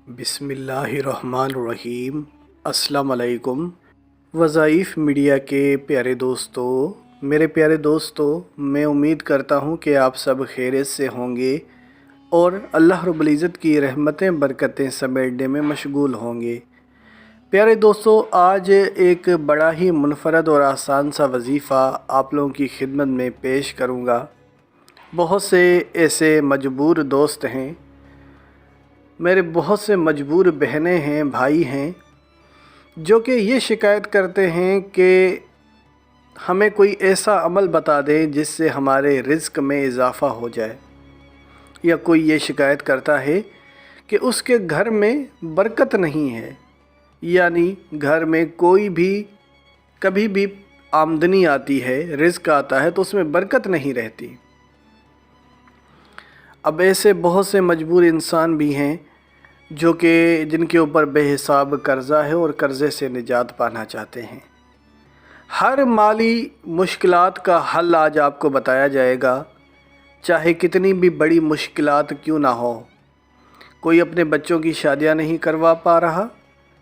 بسم اللہ الرحمن الرحیم۔ السلام علیکم۔ وظائف میڈیا کے پیارے دوستو، میرے پیارے دوستو، میں امید کرتا ہوں کہ آپ سب خیریت سے ہوں گے اور اللہ رب العزت کی رحمتیں برکتیں سمیٹنے میں مشغول ہوں گے۔ پیارے دوستو، آج ایک بڑا ہی منفرد اور آسان سا وظیفہ آپ لوگوں کی خدمت میں پیش کروں گا۔ بہت سے ایسے مجبور دوست ہیں، میرے بہت سے مجبور بہنیں ہیں، بھائی ہیں، جو کہ یہ شکایت کرتے ہیں کہ ہمیں کوئی ایسا عمل بتا دیں جس سے ہمارے رزق میں اضافہ ہو جائے، یا کوئی یہ شکایت کرتا ہے کہ اس کے گھر میں برکت نہیں ہے، یعنی گھر میں کوئی بھی کبھی بھی آمدنی آتی ہے، رزق آتا ہے تو اس میں برکت نہیں رہتی۔ اب ایسے بہت سے مجبور انسان بھی ہیں جو کہ جن کے اوپر بے حساب قرضہ ہے اور قرضے سے نجات پانا چاہتے ہیں۔ ہر مالی مشکلات کا حل آج آپ کو بتایا جائے گا، چاہے کتنی بھی بڑی مشکلات کیوں نہ ہو۔ کوئی اپنے بچوں کی شادیاں نہیں کروا پا رہا،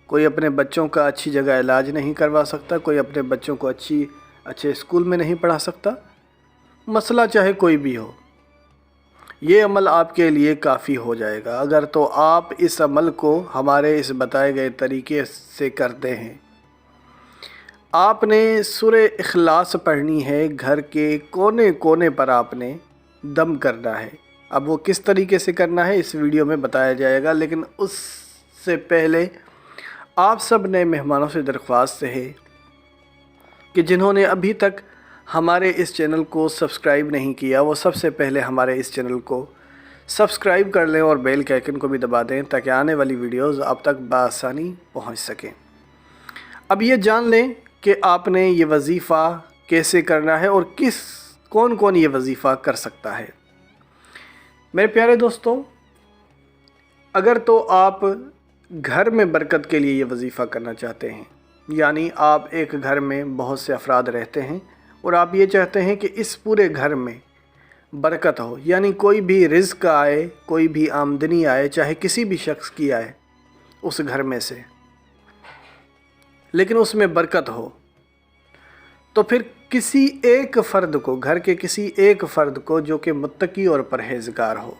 کوئی اپنے بچوں کا اچھی جگہ علاج نہیں کروا سکتا، کوئی اپنے بچوں کو اچھے اسکول میں نہیں پڑھا سکتا، مسئلہ چاہے کوئی بھی ہو، یہ عمل آپ کے لیے کافی ہو جائے گا اگر تو آپ اس عمل کو ہمارے اس بتائے گئے طریقے سے کرتے ہیں۔ آپ نے سورہ اخلاص پڑھنی ہے، گھر کے کونے کونے پر آپ نے دم کرنا ہے۔ اب وہ کس طریقے سے کرنا ہے اس ویڈیو میں بتایا جائے گا، لیکن اس سے پہلے آپ سب نئے مہمانوں سے درخواست ہے کہ جنہوں نے ابھی تک ہمارے اس چینل کو سبسکرائب نہیں کیا، وہ سب سے پہلے ہمارے اس چینل کو سبسکرائب کر لیں اور بیل کے آئیکن کو بھی دبا دیں تاکہ آنے والی ویڈیوز آپ تک بآسانی پہنچ سکیں۔ اب یہ جان لیں کہ آپ نے یہ وظیفہ کیسے کرنا ہے اور کون یہ وظیفہ کر سکتا ہے۔ میرے پیارے دوستوں، اگر تو آپ گھر میں برکت کے لیے یہ وظیفہ کرنا چاہتے ہیں، یعنی آپ ایک گھر میں بہت سے افراد رہتے ہیں اور آپ یہ چاہتے ہیں کہ اس پورے گھر میں برکت ہو، یعنی کوئی بھی رزق آئے، کوئی بھی آمدنی آئے، چاہے کسی بھی شخص کی آئے اس گھر میں سے، لیکن اس میں برکت ہو، تو پھر کسی ایک فرد کو، گھر کے کسی ایک فرد کو جو کہ متقی اور پرہیزگار ہو۔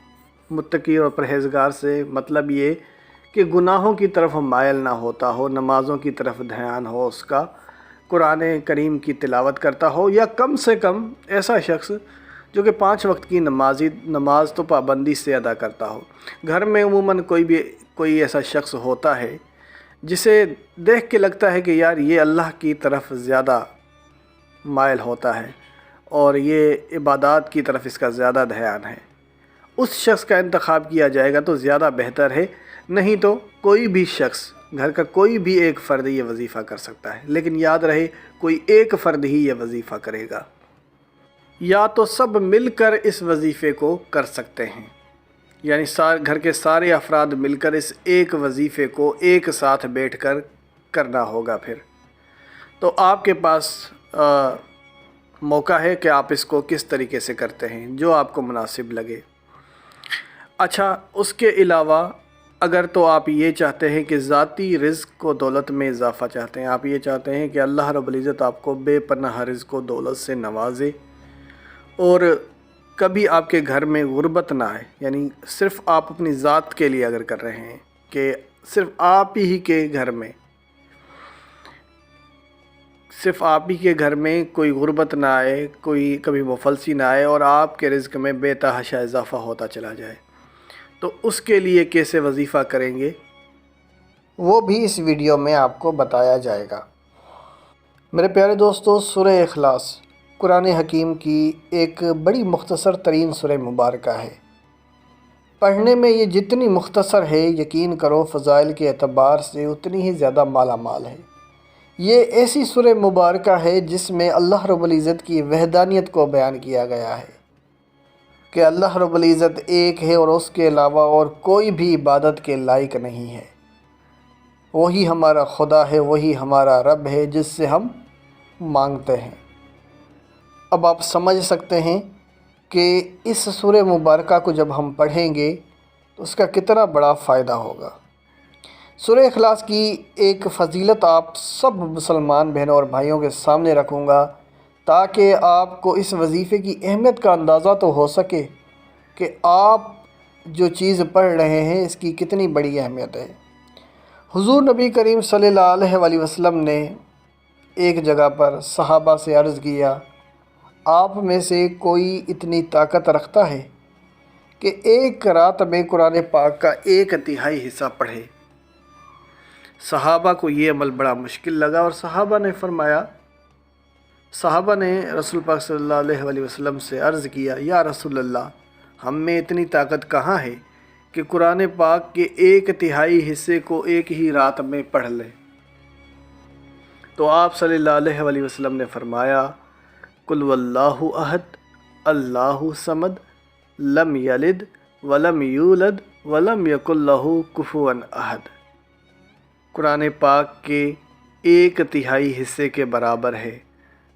متقی اور پرہیزگار سے مطلب یہ کہ گناہوں کی طرف مائل نہ ہوتا ہو، نمازوں کی طرف دھیان ہو اس کا، قرآن کریم کی تلاوت کرتا ہو، یا کم سے کم ایسا شخص جو کہ 5 وقت کی نماز تو پابندی سے ادا کرتا ہو۔ گھر میں عموماً کوئی ایسا شخص ہوتا ہے جسے دیکھ کے لگتا ہے کہ یار یہ اللہ کی طرف زیادہ مائل ہوتا ہے اور یہ عبادات کی طرف اس کا زیادہ دھیان ہے، اس شخص کا انتخاب کیا جائے گا تو زیادہ بہتر ہے۔ نہیں تو کوئی بھی شخص، گھر کا کوئی بھی ایک فرد یہ وظیفہ کر سکتا ہے، لیکن یاد رہے کوئی ایک فرد ہی یہ وظیفہ کرے گا، یا تو سب مل کر اس وظیفے کو کر سکتے ہیں، یعنی گھر کے سارے افراد مل کر اس ایک وظیفے کو ایک ساتھ بیٹھ کر کرنا ہوگا۔ پھر تو آپ کے پاس موقع ہے کہ آپ اس کو کس طریقے سے کرتے ہیں، جو آپ کو مناسب لگے۔ اچھا، اس کے علاوہ اگر تو آپ یہ چاہتے ہیں کہ ذاتی رزق و دولت میں اضافہ چاہتے ہیں، آپ یہ چاہتے ہیں کہ اللہ رب العزت آپ کو بے پناہ رزق و دولت سے نوازے اور کبھی آپ کے گھر میں غربت نہ آئے، یعنی صرف آپ اپنی ذات کے لیے اگر کر رہے ہیں کہ صرف آپ ہی کے گھر میں کوئی غربت نہ آئے، کوئی کبھی مفلسی نہ آئے اور آپ کے رزق میں بے تحاشا اضافہ ہوتا چلا جائے، تو اس کے لیے کیسے وظیفہ کریں گے وہ بھی اس ویڈیو میں آپ کو بتایا جائے گا۔ میرے پیارے دوستو، سورہ اخلاص قرآن حکیم کی ایک بڑی مختصر ترین سورہ مبارکہ ہے۔ پڑھنے میں یہ جتنی مختصر ہے، یقین کرو فضائل کے اعتبار سے اتنی ہی زیادہ مالا مال ہے۔ یہ ایسی سورہ مبارکہ ہے جس میں اللہ رب العزت کی وحدانیت کو بیان کیا گیا ہے کہ اللہ رب العزت ایک ہے اور اس کے علاوہ اور کوئی بھی عبادت کے لائق نہیں ہے۔ وہی ہمارا خدا ہے، وہی ہمارا رب ہے جس سے ہم مانگتے ہیں۔ اب آپ سمجھ سکتے ہیں کہ اس سورہ مبارکہ کو جب ہم پڑھیں گے تو اس کا کتنا بڑا فائدہ ہوگا۔ سورہ اخلاص کی ایک فضیلت آپ سب مسلمان بہنوں اور بھائیوں کے سامنے رکھوں گا تاکہ آپ کو اس وظیفے کی اہمیت کا اندازہ تو ہو سکے کہ آپ جو چیز پڑھ رہے ہیں اس کی کتنی بڑی اہمیت ہے۔ حضور نبی کریم صلی اللہ علیہ وآلہ وسلم نے ایک جگہ پر صحابہ سے عرض کیا، آپ میں سے کوئی اتنی طاقت رکھتا ہے کہ ایک رات میں قرآن پاک کا 1/3 حصہ پڑھے؟ صحابہ کو یہ عمل بڑا مشکل لگا اور صحابہ نے رسول پاک صلی اللہ علیہ وآلہ وسلم سے عرض کیا، یا رسول اللہ، ہم میں اتنی طاقت کہاں ہے کہ قرآن پاک کے 1/3 حصے کو ایک ہی رات میں پڑھ لیں؟ تو آپ صلی اللہ علیہ وآلہ وسلم نے فرمایا، قل واللہ احد اللہ صمد لم یلد ولم یولد ولم یکن لہ کفوا احد۔ قرآن پاک کے 1/3 حصے کے برابر ہے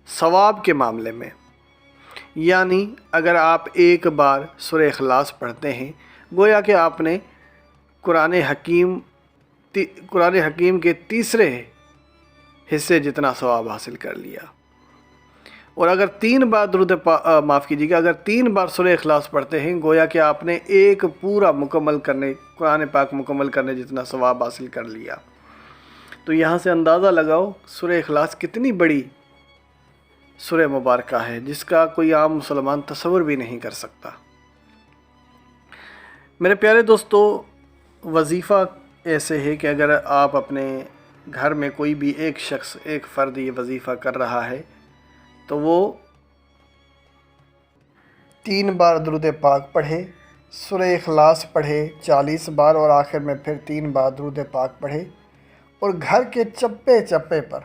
ثواب کے معاملے میں، یعنی اگر آپ ایک بار سورہ اخلاص پڑھتے ہیں گویا کہ آپ نے قرآن حکیم کے 3 حصے جتنا ثواب حاصل کر لیا۔ اور اگر 3 بار اگر 3 بار سورہ اخلاص پڑھتے ہیں گویا کہ آپ نے ایک پورا قرآن پاک مکمل کرنے جتنا ثواب حاصل کر لیا۔ تو یہاں سے اندازہ لگاؤ سورہ اخلاص کتنی بڑی سورہ مبارکہ ہے، جس کا کوئی عام مسلمان تصور بھی نہیں کر سکتا۔ میرے پیارے دوستو، وظیفہ ایسے ہے کہ اگر آپ اپنے گھر میں کوئی بھی ایک فرد یہ وظیفہ کر رہا ہے تو وہ 3 بار درود پاک پڑھے، سورہ اخلاص پڑھے 40 بار اور آخر میں پھر 3 بار درود پاک پڑھے، اور گھر کے چپے چپے پر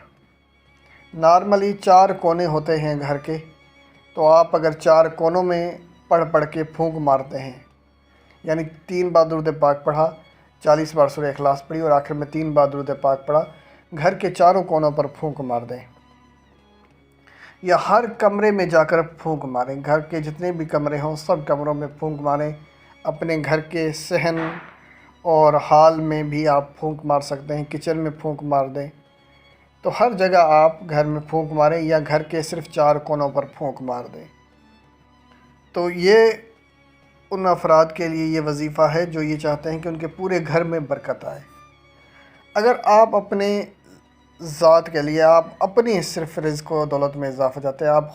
نارملی 4 کونے ہوتے ہیں گھر کے، تو آپ اگر 4 کونوں میں پڑھ کے پھونک مارتے ہیں، یعنی 3 بار درود پاک پڑھا، 40 بار سورہ اخلاص پڑھی اور آخر میں 3 بار درود پاک پڑھا، گھر کے 4 کونوں پر پھونک مار دیں، یا ہر کمرے میں جا کر پھونک ماریں، گھر کے جتنے بھی کمرے ہوں سب کمروں میں پھونک ماریں، اپنے گھر کے صحن اور ہال میں بھی آپ پھونک مار سکتے ہیں، کچن میں پھونک مار دیں، تو ہر جگہ آپ گھر میں پھونک ماریں یا گھر کے صرف 4 کونوں پر پھونک مار دیں۔ تو یہ ان افراد کے لیے یہ وظیفہ ہے جو یہ چاہتے ہیں کہ ان کے پورے گھر میں برکت آئے۔ اگر آپ اپنے ذات کے لیے آپ اپنی صرف رزق و دولت میں اضافہ چاہتے ہیں، آپ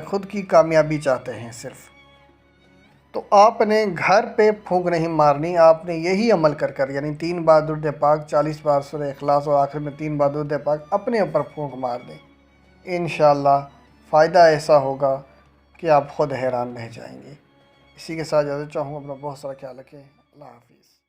خود کی کامیابی چاہتے ہیں صرف، تو آپ نے گھر پہ پھونک نہیں مارنی، آپ نے یہی عمل کر یعنی 3 بار درود پاک، 40 بار سورہ اخلاص اور آخر میں 3 بار درود پاک اپنے اوپر پھونک مار دیں۔ انشاءاللہ فائدہ ایسا ہوگا کہ آپ خود حیران رہ جائیں گے۔ اسی کے ساتھ اجازت چاہوں، اپنا بہت سارا خیال رکھیں۔ اللہ حافظ۔